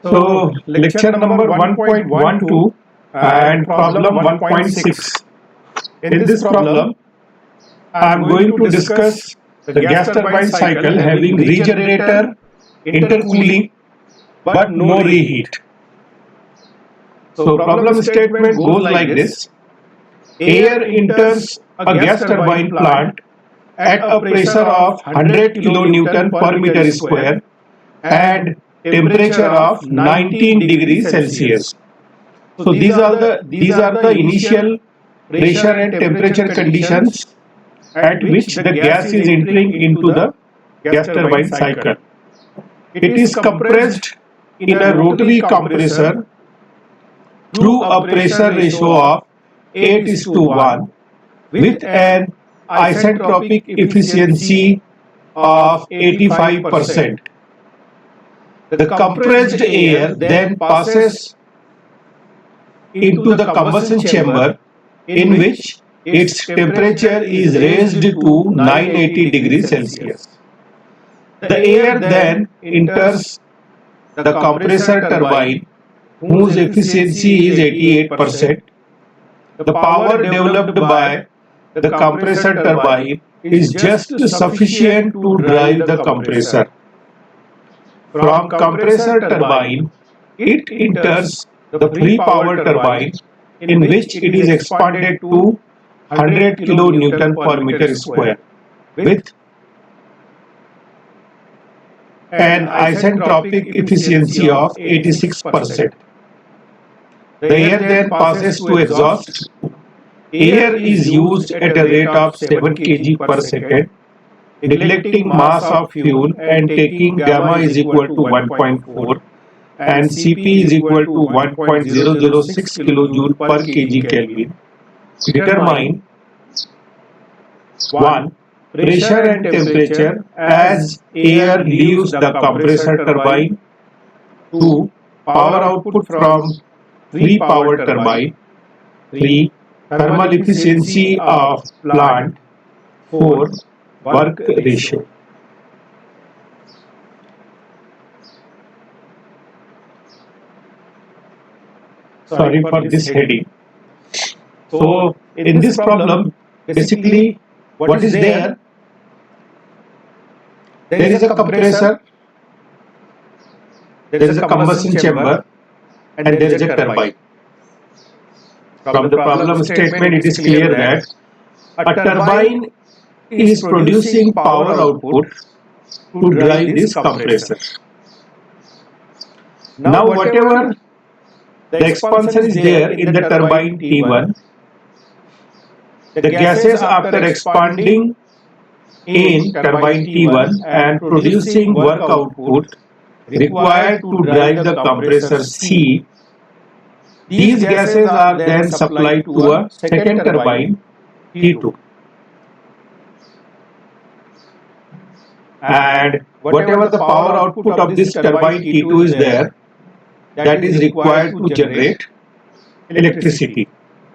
So, lecture number 1.12 and problem 1.6. In this problem, I am going to discuss the gas turbine cycle having regenerator, intercooling, but no reheat. So, problem statement goes like this. Air enters a gas turbine plant at a pressure of 100 kilonewton per meter square and temperature of 19 degrees Celsius. So these are the initial pressure and temperature conditions at which the gas is entering into the gas turbine cycle. It is compressed in a rotary compressor through a pressure ratio of 8:1 with an isentropic efficiency of 85%. The compressed air then passes into the combustion chamber, in which its temperature is raised to 980 degrees Celsius. The air then enters the compressor turbine, whose efficiency is 88%. The power developed by the compressor turbine is just sufficient to drive the compressor. From compressor turbine, it enters the free power turbine, in which it is expanded to 100 kilonewton per meter square with an isentropic efficiency of 86%. The air then passes to exhaust. Air is used at a rate of 7 kg per second, neglecting mass of fuel and taking gamma is equal to 1.4 and Cp is equal to 1.006 kilojoule per kg Kelvin. Determine 1. Pressure and temperature as air leaves the compressor turbine. 2. Power output from free power turbine. 3. Thermal efficiency of plant. 4. Work ratio. Sorry for this heading. So, in this problem, basically, what is there? There is a compressor, there is a combustion chamber, and there is a turbine. From the problem statement, it is clear that a turbine is producing power output to drive this compressor. Now, whatever the expansion is there in the turbine T1, the gases after expanding in turbine T1 and producing work output required to drive the compressor C, these gases are then supplied to a second turbine T2. And whatever the power output of this turbine T2 is there, that is required to generate electricity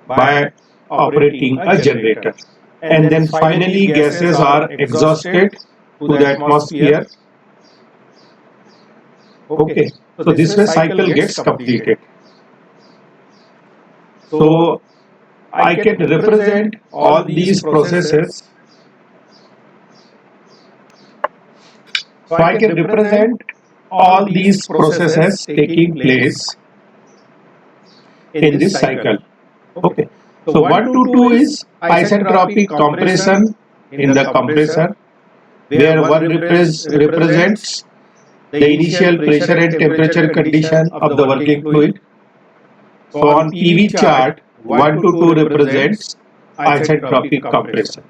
by operating a generator. And then finally gases are exhausted to the atmosphere. Okay, so this way cycle gets completed. So I can represent all these processes. So I can represent all these processes taking place in this cycle. Okay. So 1 to 2 is isentropic compression in the compressor, where 1 represents the initial pressure and temperature condition of the working fluid. So on PV chart, 1 to 2 represents isentropic compression.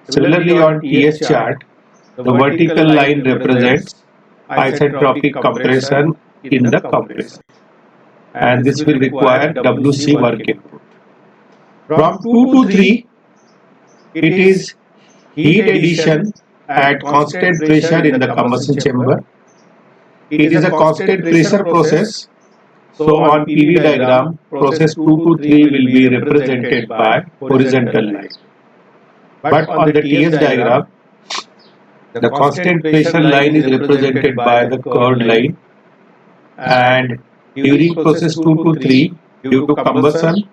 Similarly on TS chart, the vertical line represents isentropic compression in the compressor. And this will require WC work input. From 2 to 3, it is heat addition at constant pressure in the combustion chamber. It is a constant pressure process. So on PV diagram, process 2 to 3 will be represented by horizontal line. But on the TS diagram, the constant pressure line is represented by the curved line, and during process 2 to 3, due to combustion,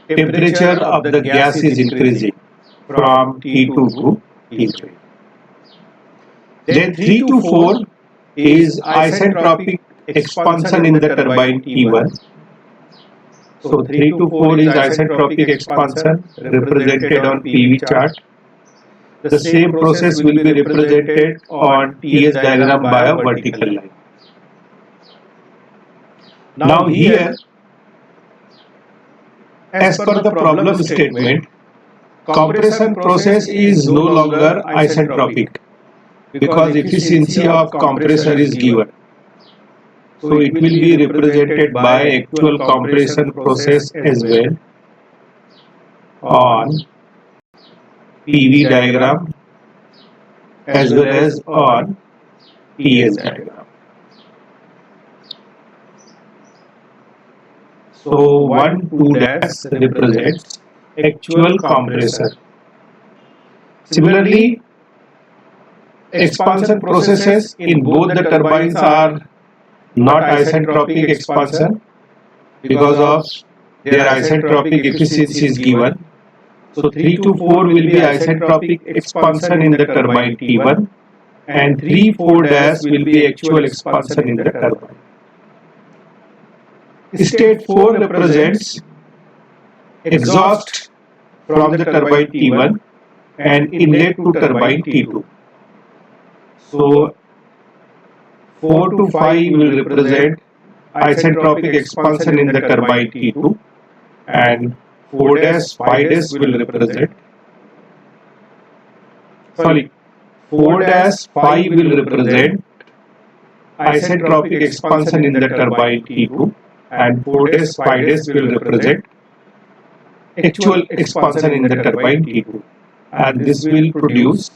temperature of the gas is increasing from T2 to T3. Then 3 to 4 is isentropic expansion in the turbine T1. So 3 to 4 is isentropic expansion represented on PV chart. The same process will be represented on TS diagram by a vertical line. Now here, as per the problem statement, compression process is no longer isentropic because efficiency of compressor is given. So it will be represented by actual compression process as well on PV diagram as well as on TS diagram. So 1, 2 dash represents actual compressor. Similarly, expansion processes in both the turbines are not isentropic expansion because of their isentropic efficiency is given. So 3 to 4 will be isentropic expansion in the turbine T1 and 3, 4 dash will be actual expansion in the turbine. State 4 represents exhaust from the turbine T1 and inlet to turbine T2. So 4 to 5 will represent isentropic expansion in the turbine T2 and 4 dash 5 dash will represent 4 dash 5 will represent isentropic expansion in the turbine T2 and 4 dash 5 dash will represent actual expansion in the turbine T2, and this will produce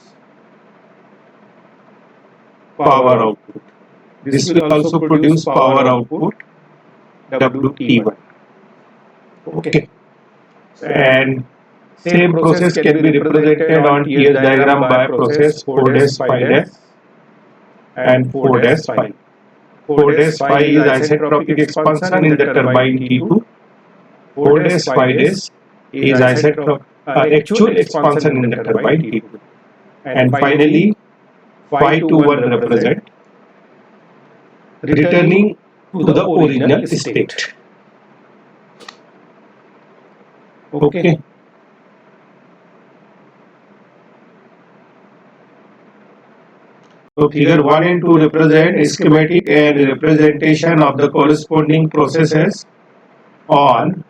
power output. This will also produce power output WT1. Okay. And same process can be represented on TS diagram by process 4 dash 5 dash and 4 dash 5. 4 dash 5 is isentropic expansion in the turbine T2. 4 dash 5 dash is actual expansion in the turbine T2. And finally, 5 to 1 represent returning to the original state. Okay. So figure 1 and 2 represent a schematic and representation of the corresponding processes on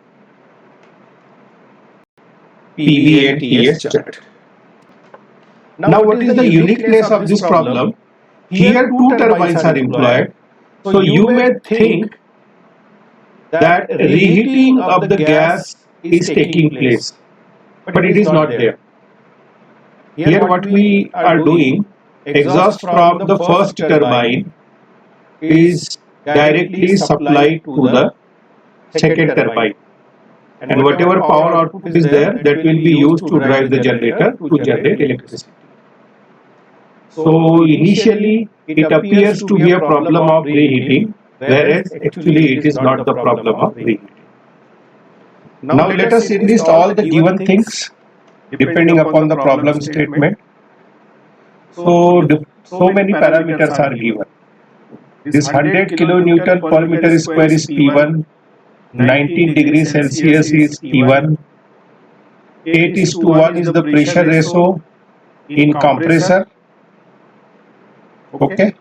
PV and TS chart. Now what is the uniqueness of this problem? Here two turbines are employed. So you may think that reheating of the gas is taking place, but it is not there. Here what we are doing, exhaust from the first turbine is directly supplied to the second turbine, and whatever power output is there, that will be used to drive the generator to generate electricity. So initially it appears to be a problem of reheating, whereas actually it is not the problem of reheating. Now let us enlist all the given things depending upon the problem statement. So many parameters are given. This 100 kilonewton per meter square is P1, 19 degrees Celsius is T1, 8:1 is the pressure ratio in compressor. Okay.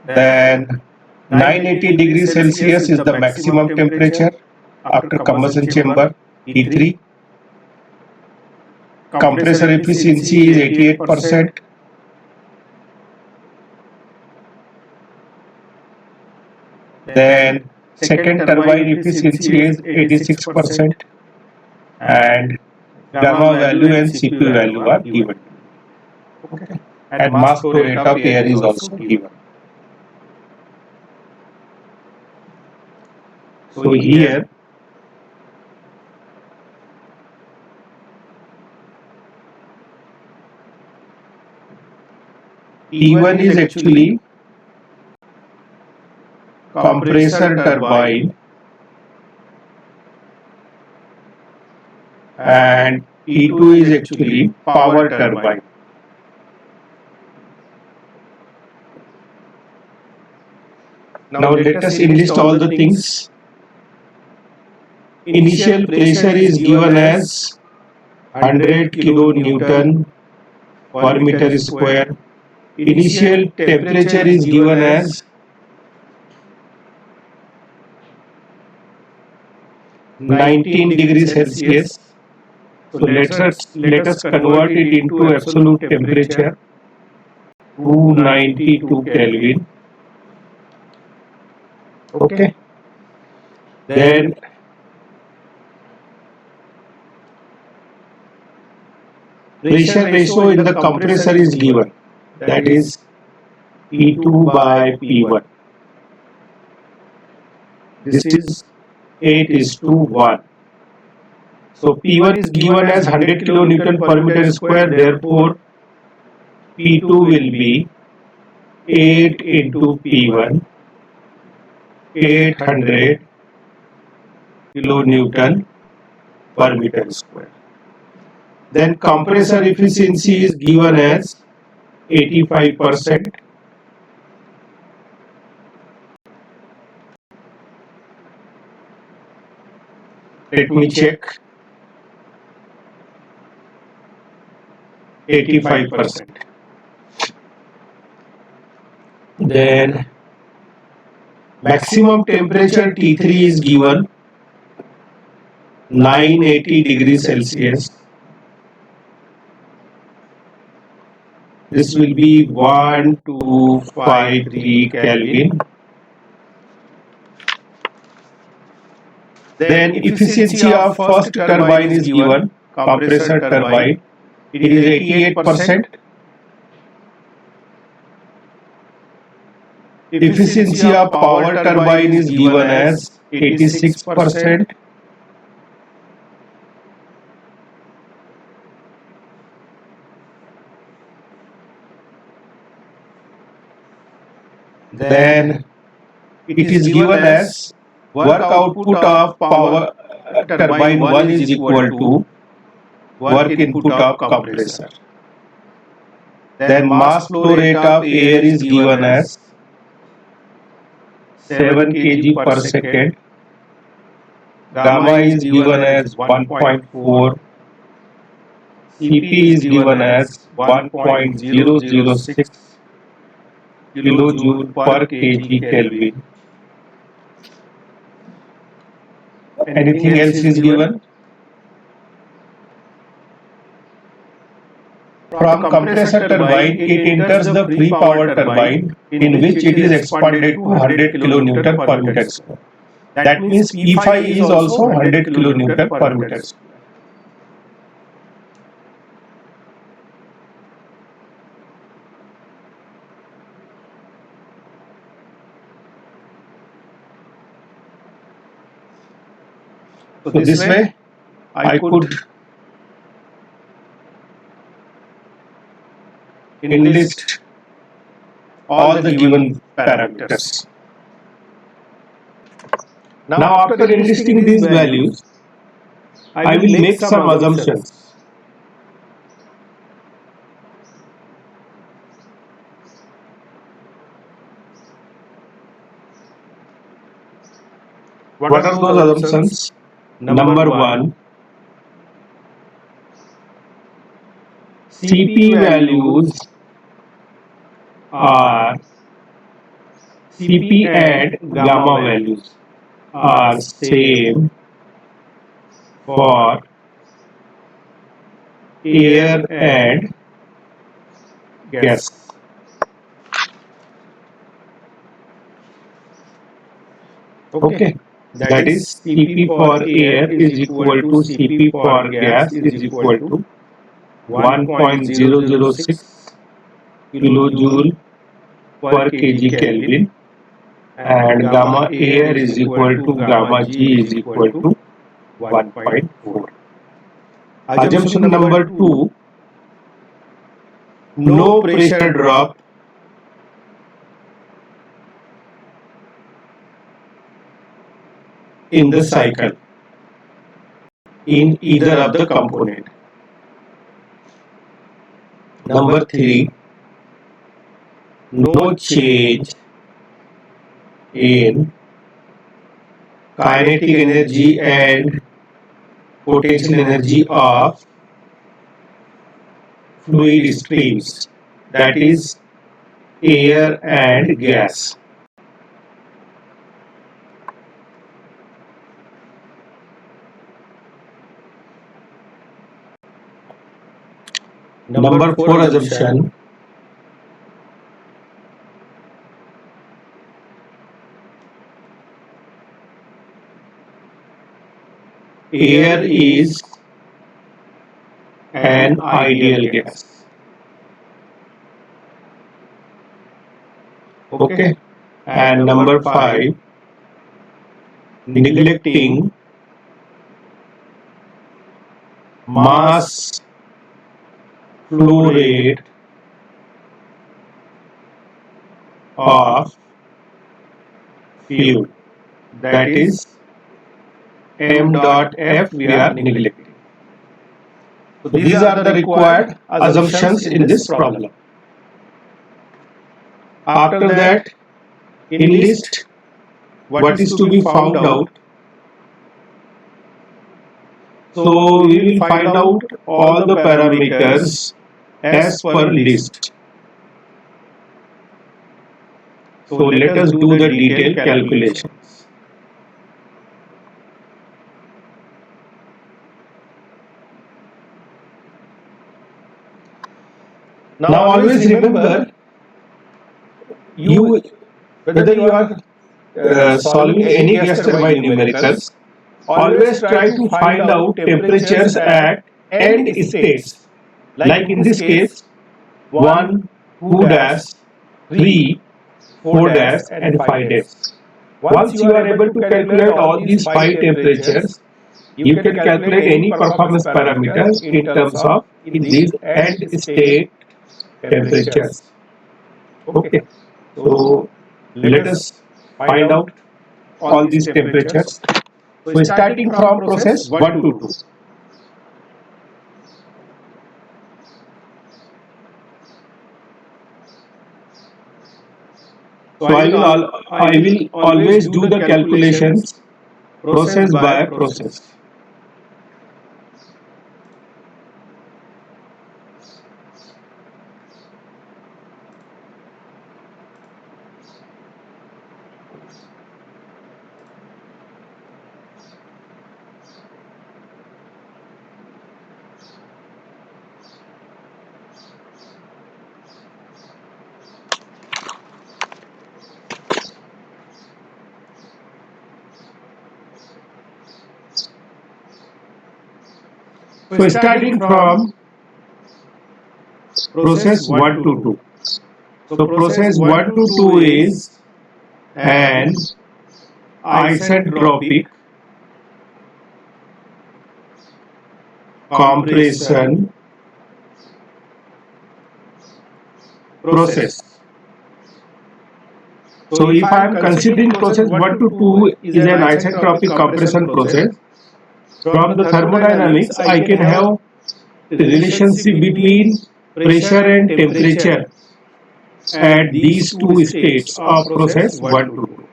Then 980 degrees Celsius is the maximum temperature after combustion chamber T3. Compressor efficiency is 88%. Then second turbine efficiency is 86%, and gamma value and CP value are given. Okay. And mass flow rate of air is also given. So here T1 is actually compressor turbine and T2 is actually power turbine. Now let us enlist all the things. Initial pressure is given as 100 kilonewton per meter square. Initial temperature is given as 19 degrees Celsius. So let us convert it into absolute temperature, 292 Kelvin. Okay. Then pressure ratio in the compressor is given, that is P2 by P1. This is 8:1. So P1 is given as 100 kilonewton per meter square, therefore P2 will be 8 into P1, 800 kilonewton per meter square. Then compressor efficiency is given as 85%. Let me check. 85%. Then maximum temperature T3 is given 980 degrees Celsius. This will be 1253 Kelvin. Then efficiency of first turbine is given, compressor turbine. It is 88%. Efficiency of power turbine is given as 86%. Then it is given as work output of power turbine 1 is equal to work input of compressor. Then mass flow rate of air is given as 7 kg per second. Gamma is given as 1.4. Cp is given as 1.006 kilojoule per kg Kelvin. Anything else is given? From compressor turbine, it enters the free power turbine, in which it is expanded to 100 kilonewton per meter square. That means P5 is also 100 kilonewton per meter square. So this way I could enlist all the given parameters. Now after enlisting these values, I will make some assumptions. What are those assumptions? Number 1, Cp values are Cp and gamma values are same for air and gas. Okay, that is Cp for air is equal to Cp for gas is equal to 1.006 kilojoule per kg Kelvin, and gamma air is equal to gamma G is equal to 1.4. Assumption number 2, no pressure drop in the cycle in either of the component. Number 3, no change in kinetic energy and potential energy of fluid streams, that is air and gas. Number 4 assumption, air is an ideal gas. Okay. And number 5, neglecting mass flow rate of fluid, that is m dot f we are neglecting. So these are the required assumptions in this problem. After that, enlist what is to be found out. So we will find out all the parameters as per list. So let us do the detailed calculations. Now always remember, whether you are solving any gas turbine numericals, always try to find out temperatures at end states. Like in this case, 1, 2 dash, 3, 4 dash and 5 dash. Once you are able to calculate all these 5 temperatures, you can calculate any performance parameters in terms of these end state temperatures. Okay, so let us find out all these temperatures. So starting from process 1 to 2. So I will always do the calculations process by process. So starting from process 1 to 2. So process 1 to 2 is an isentropic compression process. So if I am considering process 1 to 2 is an isentropic compression process, from the thermodynamics I can have the relationship between pressure and temperature at these two states of process 1 to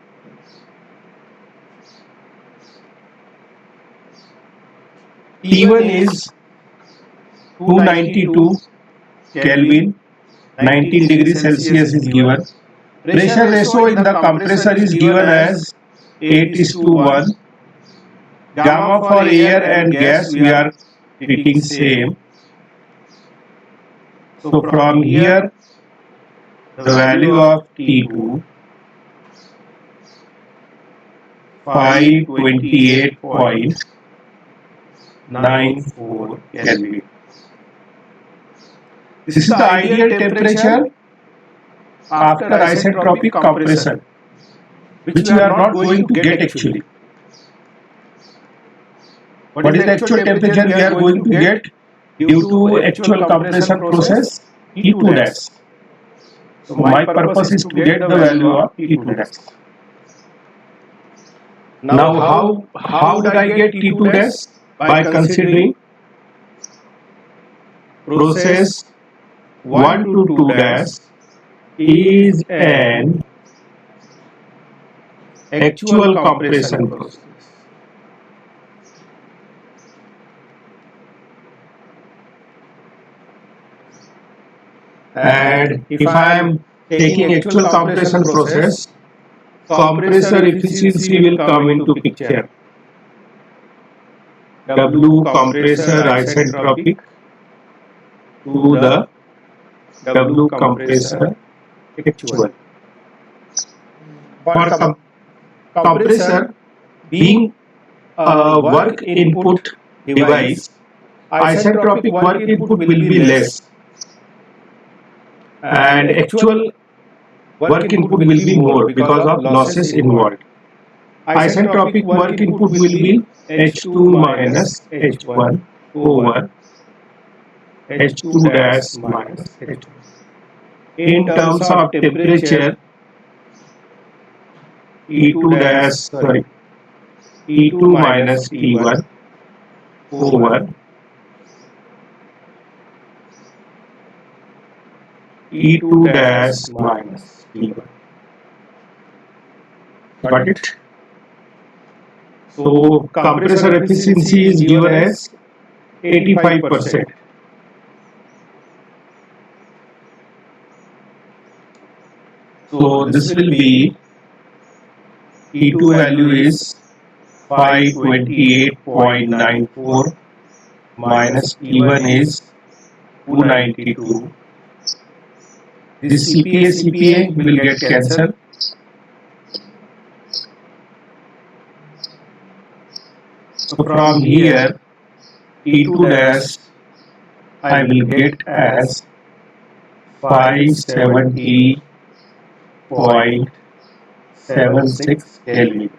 2. T1 is 292 Kelvin, 19 degrees Celsius is given. Pressure ratio in the compressor is given as 8:1. Gamma for air and gas we are treating same. So from here the value of T2 528.94 Kelvin. This is the ideal temperature after isentropic compression, which we are not going to get actually. What is the actual temperature we are going to get due to actual compression process? T2 dash. So my purpose is to get the value of T2 dash. Now how did I get T2 dash? By considering process 1 to 2 dash is an actual compression process. And if I am taking actual compression process, compressor efficiency will come into picture. W compressor isentropic to the W compressor actual. For compressor being a work input device, isentropic work input will be less and actual work input will be more because of losses involved. Isentropic work input will be H2 minus H1 over H2 dash minus H1. In terms of temperature, T2 minus T1 over T2 dash minus T1. Got it? So compressor efficiency is given as 85%. So this will be T2 value is 528.94 minus T1 is 292. This CPA will get cancelled. So from here T2 dash I will get as 570.76 Kelvin.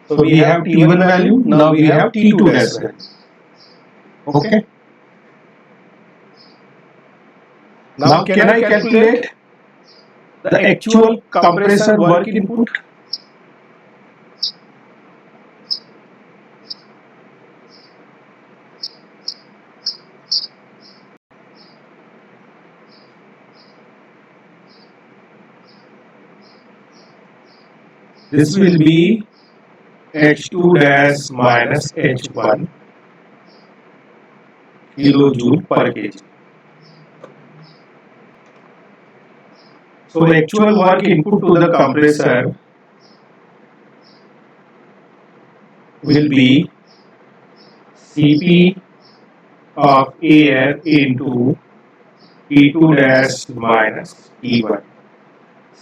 So we have T1 value, now we have T2 dash value. Okay. Now can I calculate the actual compressor work input? This will be H2 dash minus H1 kilojoule per kg. So actual work input to the compressor will be Cp of air into T2 dash minus T1.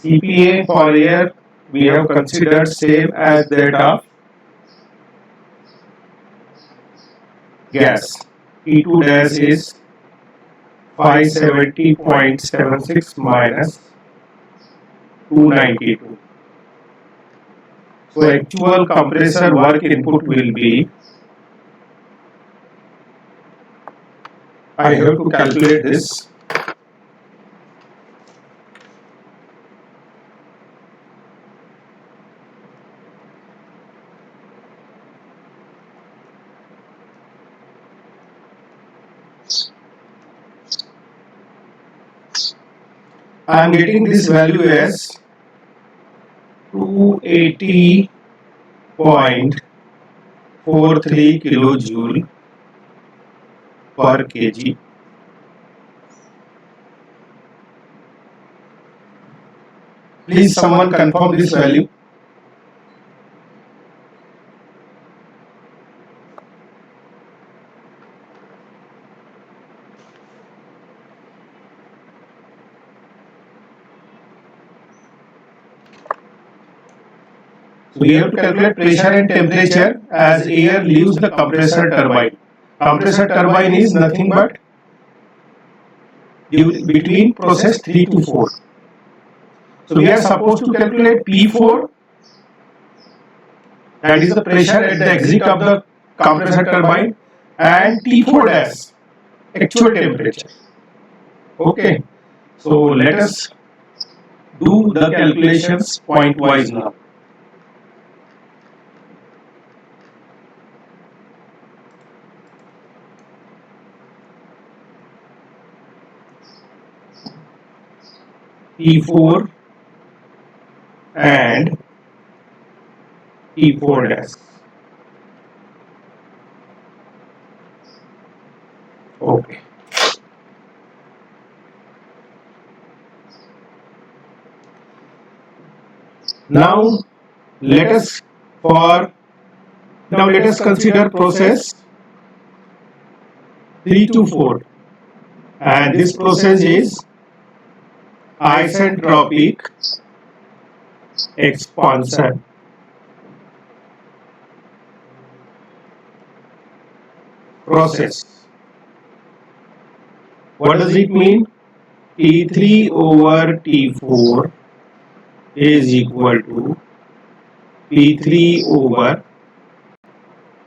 Cpa for air we have considered same as that of gas. T2 dash is 570.76 minus 292. So actual compressor work input will be, I have to calculate this. I am getting this value as 280.43 kilojoule per kg. Please someone confirm this value. So we have to calculate pressure and temperature as air leaves the compressor turbine. Compressor turbine is nothing but between process 3 to 4. So we are supposed to calculate P4, that is the pressure at the exit of the compressor turbine, and T4 dash, actual temperature. Okay, so let us do the calculations point wise now. T4 and T4 dash. Okay. Now let us consider process 3 to 4, and this process is isentropic expansion. Process. What does it mean? T3 over T4 is equal to T3 over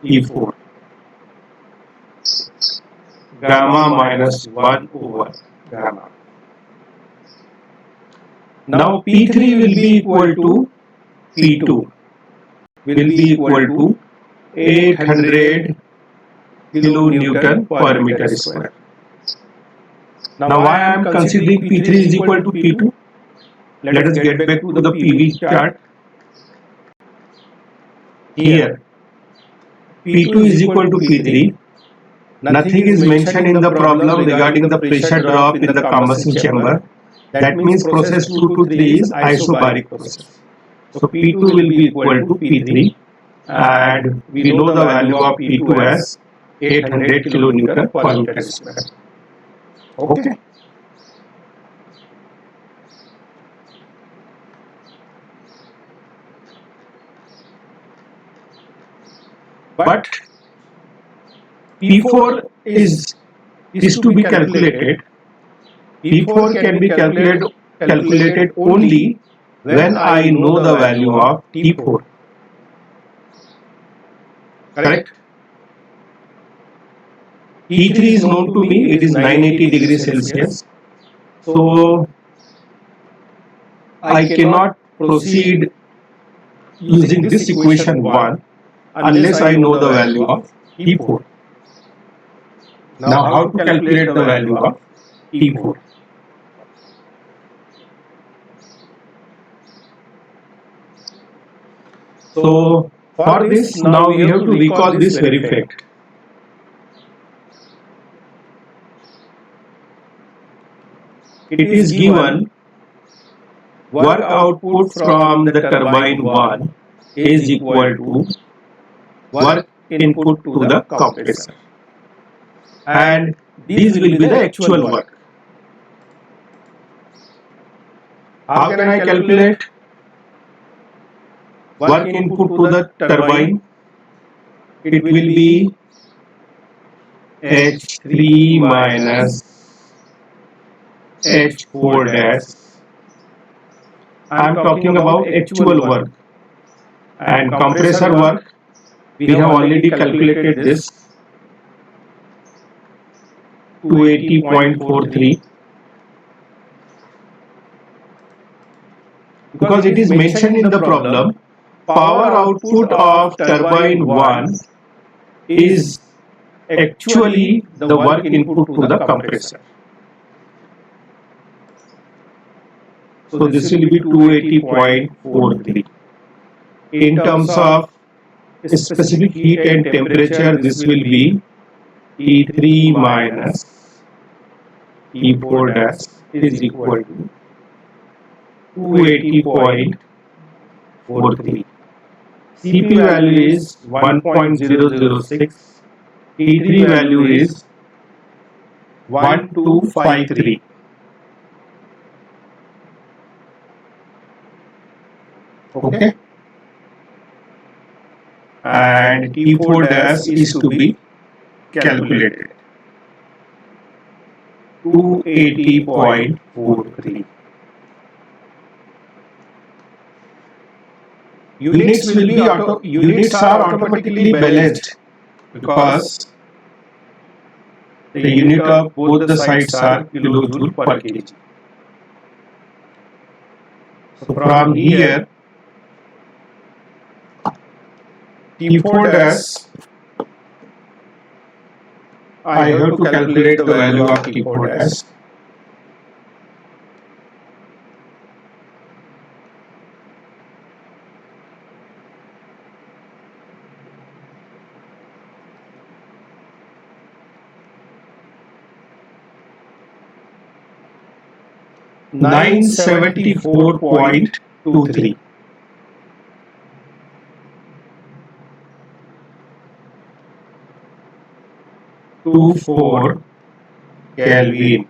T4. Gamma minus 1 over gamma. Now P3 will be equal to P2 will be equal to 800 kilonewton per meter square. Now why I am considering P3 is equal to P2? Let us get back to the PV chart. Here P2 is equal to P3. Nothing is mentioned in the problem regarding the pressure drop in the combustion chamber. That means process 2 to 3 is isobaric process. So P2 will be equal to P3, and we know the value of P2 as 800 kilonewton per meter square. Okay. But P4 is to be calculated. P4 can be calculated only when I know the value of T4. Correct? T3 is known to me, it is 980 degrees Celsius. So I cannot proceed using this equation 1 unless I know the value of T4. Now how to calculate the value of T4? So for this, now we have to recall this very fact. It is given work output from the turbine 1 is equal to work input to the compressor, and these will be the actual work. How can I calculate work input to the turbine? It will be H3 minus H4 dash. I am talking about actual work, and compressor work we have already calculated this 280.43, because it is mentioned in the problem power output of turbine 1 is actually the work input to the compressor. So this will be 280.43. In terms of specific heat and temperature, this will be T3 minus T4 dash is equal to 280.43. Cp value is 1.006. T3 value is 1253. Okay. And T4 dash is to be calculated 280.43. Units are automatically balanced because the unit of both the sides are kilojoule per kg. So from here, T4 dash, I have to calculate the value of T4 dash. $974.23. Kelvin.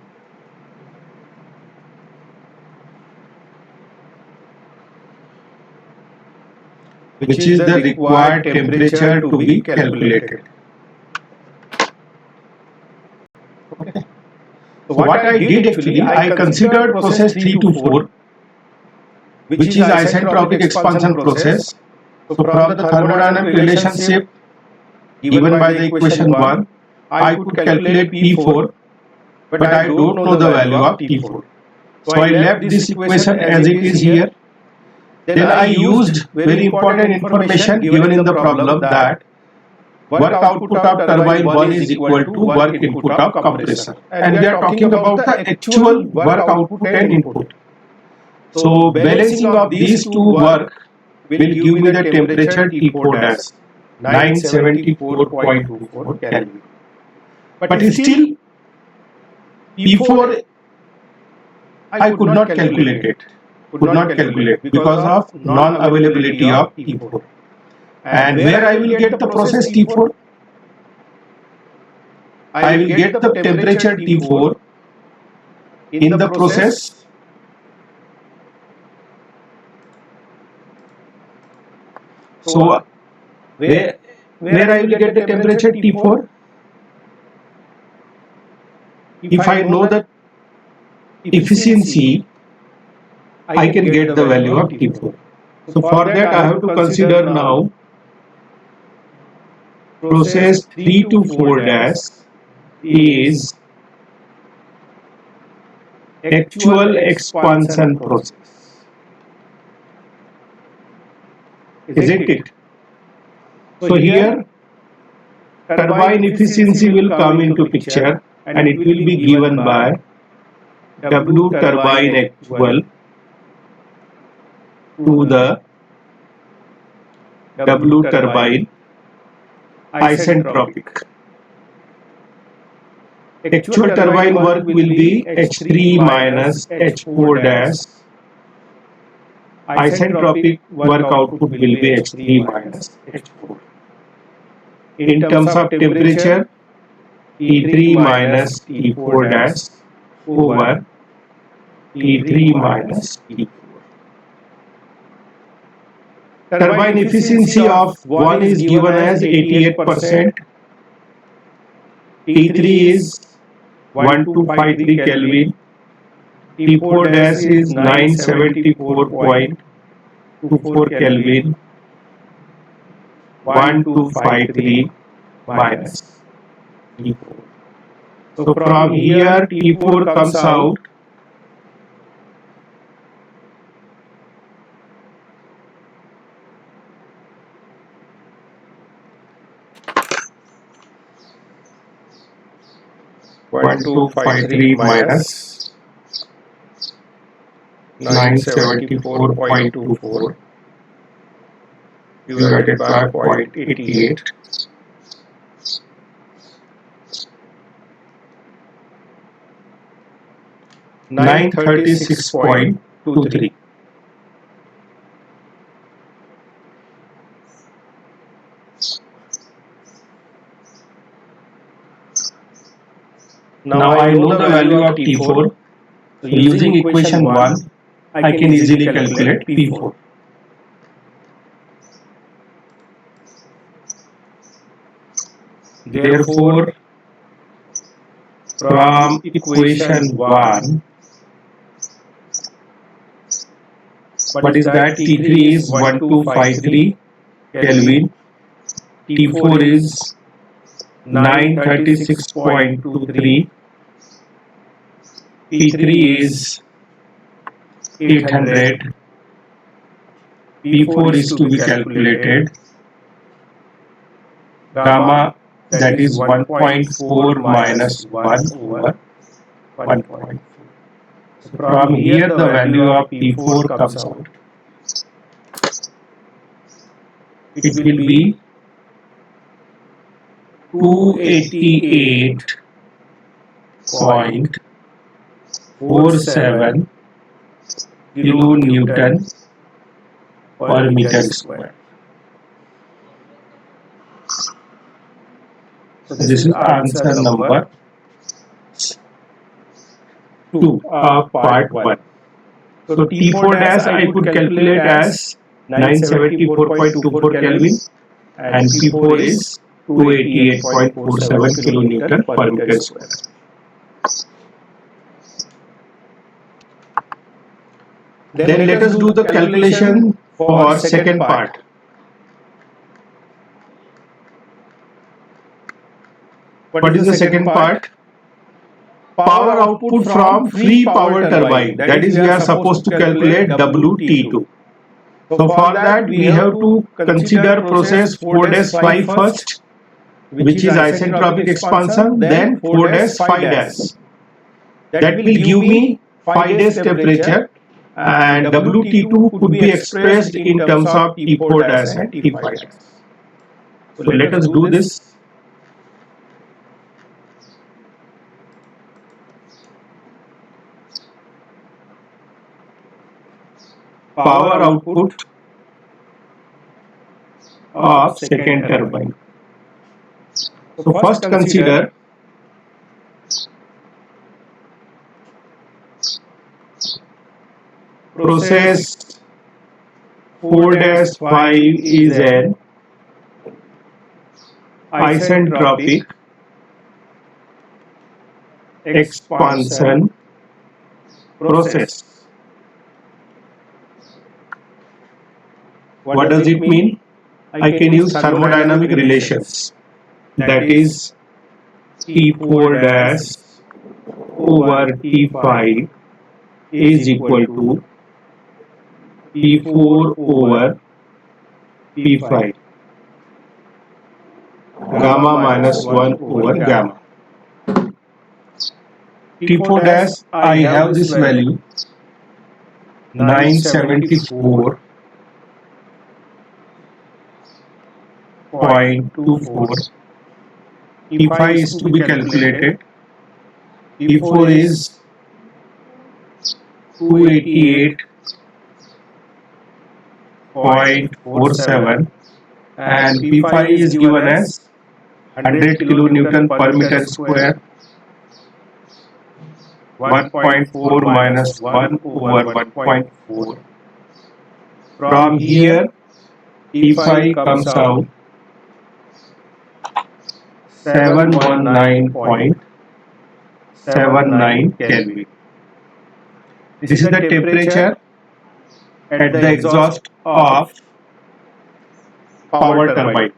Which is the required temperature to be calculated. Okay. So what I did actually, I considered process 3 to 4, which is isentropic expansion process. So from the thermodynamic relationship given by the equation 1, I could calculate P4, but I don't know the value of T4. So I left this equation as it is here. Then I used very important information given in the problem that work output of turbine 1 is equal to work input of compressor. And we are talking about the actual work output and input. So balancing of these two work will give me the temperature T4 dash, 974.24 Kelvin. But still P4 I could not calculate it. Because of non-availability of T4. And where I will get the process T4? I will get the temperature T4 in the process so where I will get the temperature T4? If I know the efficiency, I can get the value of T4. So for that I have to consider now process 3 to 4 dash is actual expansion process. Isn't it? So here turbine efficiency will come into picture and it will be given by W turbine actual to the W turbine isentropic. Actual turbine work will be H3 minus H4 dash. Isentropic work output will be H3 minus H4. In terms of temperature, T3 minus T4 dash over T3 minus T4. Turbine efficiency of 1 is given as 88%. T3 is 1253 Kelvin. T4 dash is 974.24 Kelvin. 1253 minus T4. So from here T4 comes out minus 974.24 divided by 0.88. $936.23. Now I know the value of T4. So using equation 1, I can easily calculate P4. Therefore, from equation 1, what is that? T3 is 1253 Kelvin, T4 is 936.23, P3 is 800 P4 is to be calculated. Gamma, that is 1.4 minus 1 over 1.4. So from here the value of P4 comes out. It will be 288.47 kilonewton per meter square. So this is answer number 2 of part 1. So T4 dash I could calculate as 974.24 Kelvin and P4 is 288.47 kilonewton per meter square. Then let us do the calculation for second part. What is the second part? Power output from free power turbine. That is, we are supposed to calculate WT2. So for that we have to consider process 4-5 first, which is isentropic expansion, then 4-5-. That will give me 5 days temperature, and WT2 could be expressed in terms of T4 and T5. So let us do this. Power output of second turbine. So first consider process 4-5 is an isentropic expansion process. What does it mean? I can use thermodynamic relations. That is T4 dash over T5 is equal to T4 over P5 gamma minus 1 over gamma. T4 dash I have this value 974.24. P5 is to be calculated. P4 is 288.47 and P5 is given as 100 kilonewton per meter square. 1.4 minus 1 over 1.4. From here P5 comes out 719.79 Kelvin. This is the temperature at the exhaust of power turbine.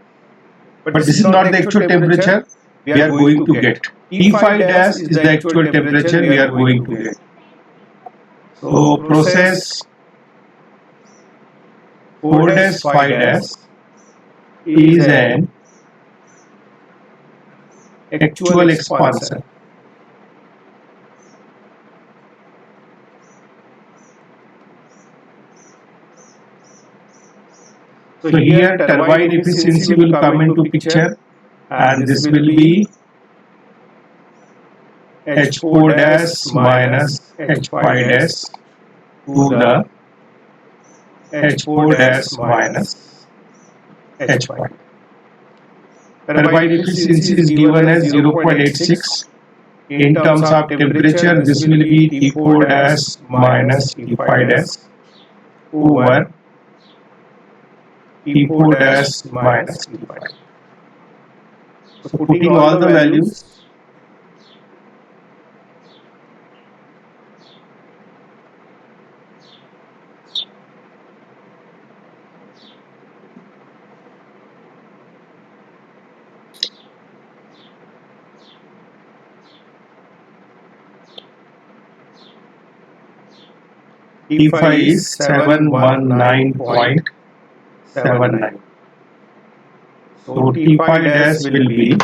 But this is not the actual temperature we are going to get. T5 dash is the actual temperature we are going to get. So process 4-5 is an actual expansion. So here turbine efficiency will come into picture, and this will be H4 dash minus H5 dash to the H4 dash minus H5. Turbine efficiency is given as 0.86. In terms of temperature, this will be T4 dash minus T5 dash over T4 dash minus T5. So putting all the values, T5 is 719.79. So T5 dash will be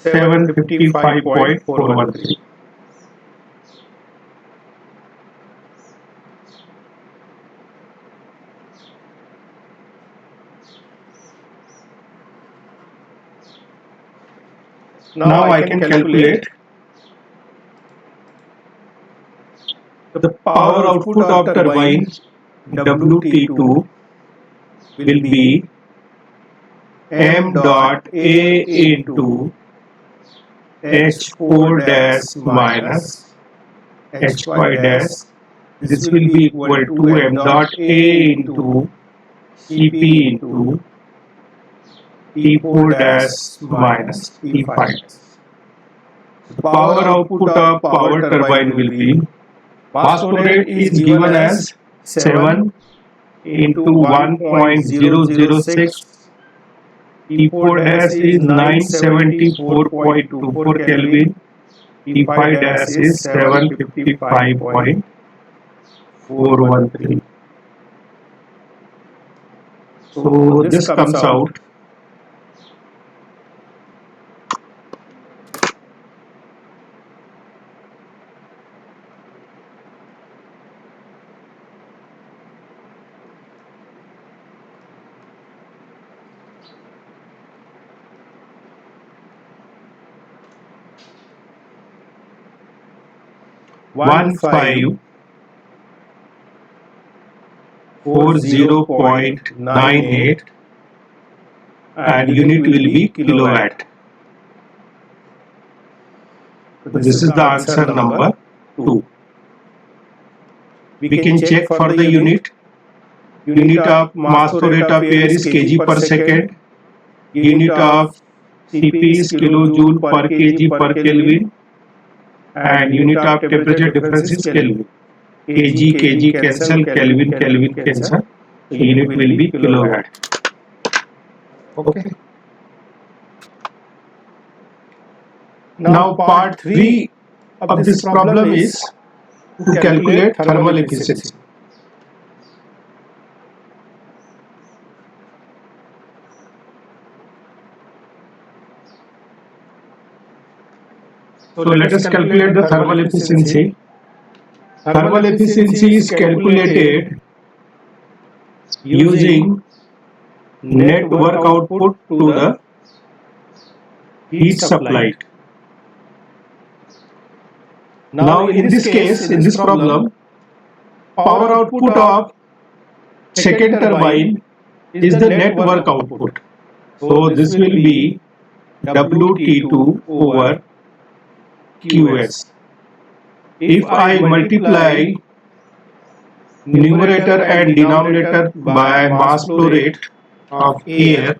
755.413. Now I can calculate the power output of turbine WT2 will be m dot A into H4 dash minus H5 dash. This will be equal to m dot A into Cp into T4 dash minus T5. The power output of power turbine will be, mass flow rate is given as 7 into 1.006. T4 dash is 974.24 Kelvin. T5 dash is 755.413. So this comes out one five 40.98 and unit will be kilowatt. This is the answer number 2. We can check for the unit. Unit of mass flow rate of air is kg per second. Unit of Cp is kilojoule per kg per Kelvin. And unit of temperature difference is Kelvin. Kg, kg cancel, Kelvin, Kelvin cancel. So unit will be kilowatt. Okay. Now part 3 of this problem is to calculate thermal efficiency. So let us calculate the thermal efficiency. Thermal efficiency is calculated using net work output to the heat supplied. Now in this case, in this problem, power output of second turbine is the net work output. So this will be WT2 over QS. If I multiply numerator and denominator by mass flow rate of air,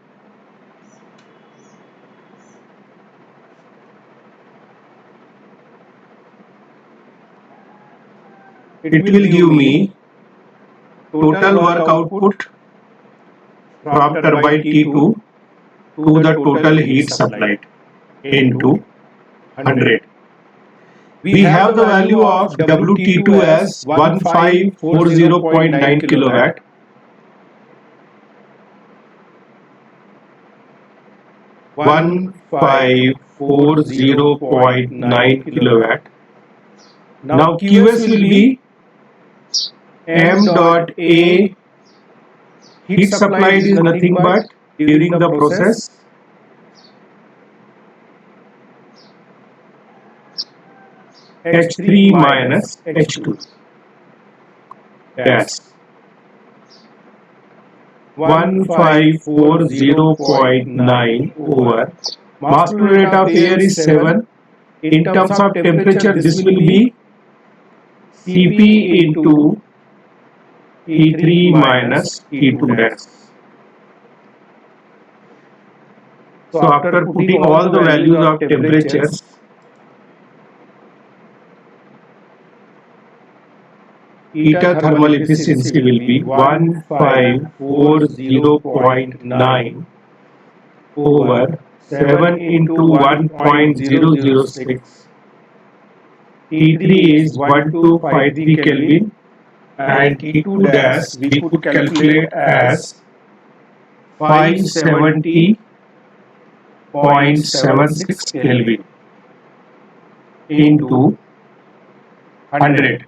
it will give me total work output from turbine T2 to the total heat supplied into 100. We have the value of WT2 as 1540.9 kilowatt. One 1540.9 kilowatt. Now QS will be m dot A. Heat supplied is nothing but during the process H3 minus H2. That's 1540.9 over mass flow rate of air is 7. In terms of temperature, this will be Cp into T3 minus T2 dash. So after putting all the values of temperatures, eta thermal efficiency will be 1540.9 over 7 into 1.006. T3 is 1253 Kelvin and T2 dash we could calculate as 570.76 Kelvin into 100.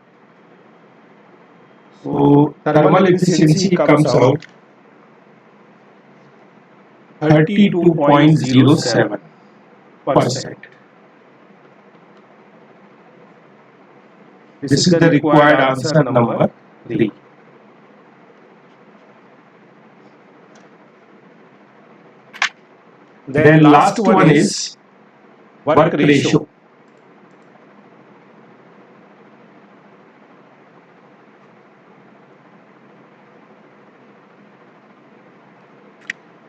So thermal efficiency comes out 32.07%. This is the required answer number 3. Then last one is work ratio.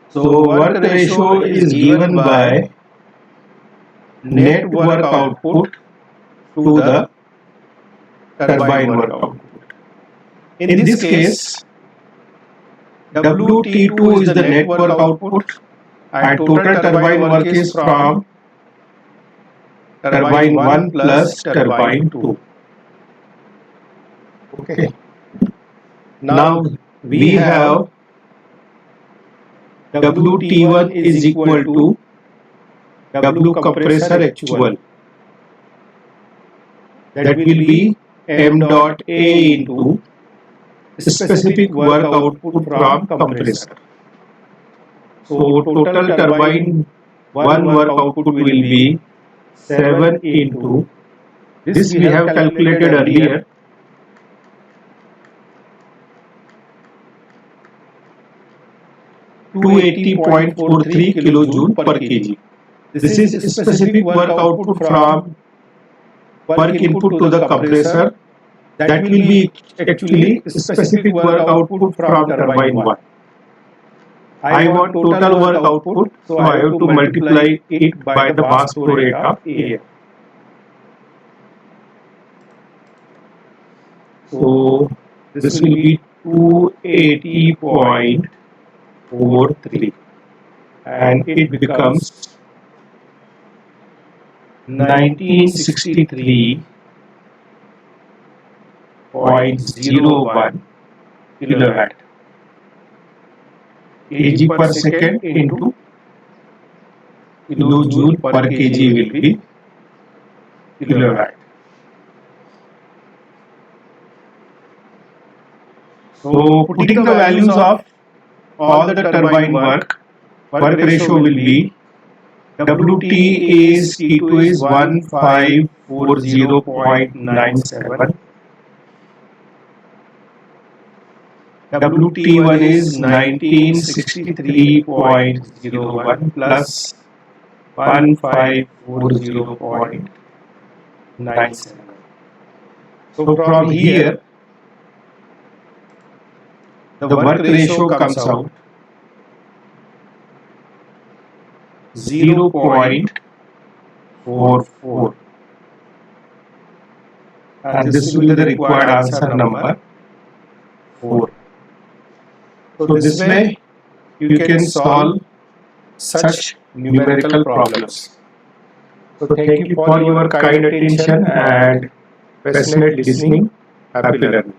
So work ratio is given by net work output to the turbine work output. In this case, WT2 is the net work output and total turbine work is from turbine 1 plus turbine 2. Okay. Now we have WT1 is equal to W compressor actual. That will be M dot A into specific work output from compressor. So total turbine 1 work output will be 7 into this we have calculated earlier, 280.43 kilojoule per kg. This is specific work output from work input to the compressor. That will be actually specific work output from turbine 1. I want total work output, so I have to multiply it by the mass flow rate of air. So this will be 280.43 and it becomes 1963.01 kilowatt. kg per second into kilojoule per kg will be kilowatt. So putting the values of all the turbine work ratio will be WT is T2 is 1540.97, WT1 is 1963.01 plus 1540.97. So from here the work ratio comes out 0.44 and this will be the required answer number 4. So this way you can solve such numerical problems. So thank you for your kind attention and passionate listening. Happy learning.